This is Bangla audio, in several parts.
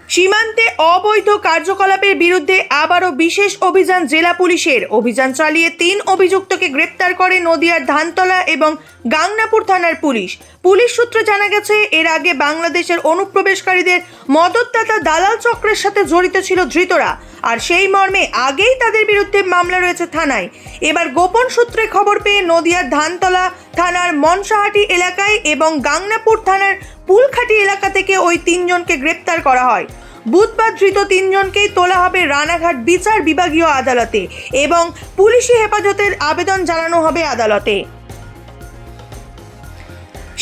সীমান্তে অবৈধ কার্যকলাপের বিরুদ্ধে আবারও বিশেষ অভিযান জেলা পুলিশের। অভিযান চালিয়ে 3 অভিযুক্তকে গ্রেপ্তার করে নদিয়ার ধানতলা এবং গাংনাপুর থানার পুলিশ। পুলিশ সূত্রে জানা গেছে, এর আগে বাংলাদেশের অনুপ্রবেশকারীদের মদতদাতা দালাল চক্রের সাথে জড়িত ছিল ধৃতরা, আর সেই মর্মে আগেই তাদের বিরুদ্ধে মামলা রয়েছে থানায়। এবার গোপন সূত্রে খবর পেয়ে নদিয়ার ধানতলা থানার মনসাহাটি এলাকায় এবং গাংনাপুর থানার পুলখাটি এলাকা থেকে ওই 3 জনকে গ্রেপ্তার করা হয়। বুধবার ধৃত 3 জনকেই তোলা হবে রানাঘাট বিচার বিভাগীয় আদালতে এবং পুলিশি হেফাজতের আবেদন জানানো হবে আদালতে।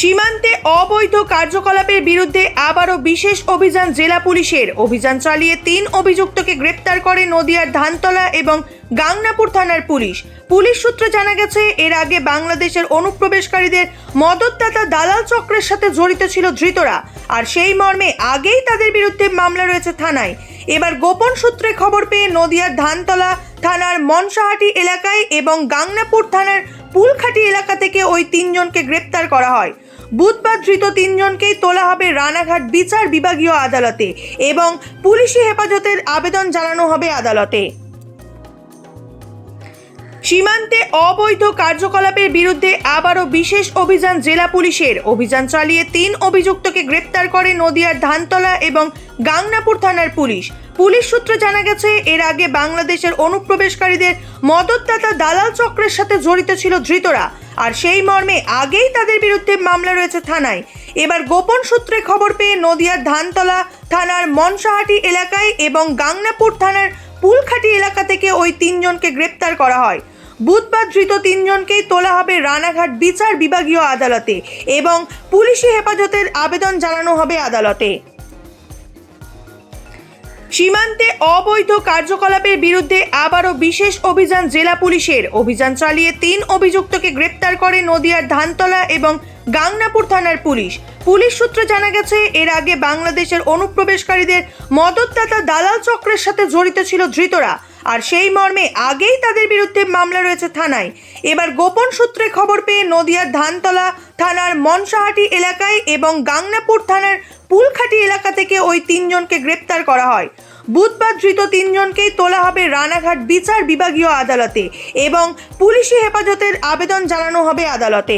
সীমান্তে অবৈধ কার্যকলাপের বিরুদ্ধে আবারও বিশেষ অভিযান জেলা পুলিশের। অভিযান চালিয়ে 3 অভিযুক্তকে গ্রেপ্তার করে নদিয়ার ধানতলা এবং গাংনাপুর থানার পুলিশ। পুলিশ সূত্রে জানা গেছে, এর আগে বাংলাদেশের অনুপ্রবেশকারীদের মদতদাতা দালাল চক্রের সাথে জড়িত ছিল ধৃতরা, আর সেই মর্মে আগেই তাদের বিরুদ্ধে মামলা রয়েছে থানায়। এবার গোপন সূত্রে খবর পেয়ে নদিয়ার ধানতলা থানার মনসাহাটি এলাকায় এবং গাংনাপুর থানার পুলখাটি এলাকা থেকে ওই 3 জনকে গ্রেপ্তার করা হয়। বুধবার ধৃত 3 জনকেই তোলা হবে রানাঘাট বিচার বিভাগীয় আদালতে এবং পুলিশি হেফাজতের আবেদন জানানো হবে আদালতে। সীমান্তে অবৈধ কার্যকলাপের বিরুদ্ধে আবারও বিশেষ অভিযান জেলা পুলিশের। অভিযান চালিয়ে 3 অভিযুক্তকে গ্রেপ্তার করে নদিয়ার ধানতলা এবং গাংনাপুর থানার পুলিশ। পুলিশ সূত্রে জানা গেছে, এর আগে বাংলাদেশের অনুপ্রবেশকারীদের মদতদাতা দালাল চক্রের সাথে জড়িত ছিল ধৃতরা, আর সেই মর্মে আগেই তাদের বিরুদ্ধে মামলা রয়েছে থানায়। এবার গোপন সূত্রে খবর পেয়ে নদিয়ার ধানতলা থানার মনসাহাটি এলাকায় এবং গাংনাপুর থানার পুলখাটি এলাকা থেকে ওই 3 জনকে গ্রেপ্তার করা হয়। বুধবার ধৃত 3 জনকেই তোলা হবে রানাঘাট বিচার বিভাগীয় আদালতে এবং পুলিশি হেফাজতের আবেদন জানানো হবে আদালতে। সীমান্তে অবৈধ কার্যকলাপের বিরুদ্ধে আবারও বিশেষ অভিযান জেলা পুলিশের। অভিযান চালিয়ে 3 অভিযুক্তকে গ্রেপ্তার করে নদিয়ার ধানতলা এবং গাংনাপুর থানার পুলিশ। পুলিশ সূত্রে জানা গেছে, এর আগে বাংলাদেশের অনুপ্রবেশকারীদের মদতদাতা দালাল চক্রের সাথে জড়িত ছিল ধৃতরা, আর সেই মর্মে আগেই তাদের বিরুদ্ধে মামলা রয়েছে থানায়। এবার গোপন সূত্রে খবর পেয়ে নদিয়ার ধানতলা থানার মনসাহাটি এলাকায় এবং গাংনাপুর থানার পুলখাটি এলাকা থেকে ওই 3 জনকে গ্রেপ্তার করা হয়। বুধবার ধৃত 3 জনকেই তোলা হবে রানাঘাট বিচার বিভাগীয় আদালতে এবং পুলিশি হেফাজতের আবেদন জানানো হবে আদালতে।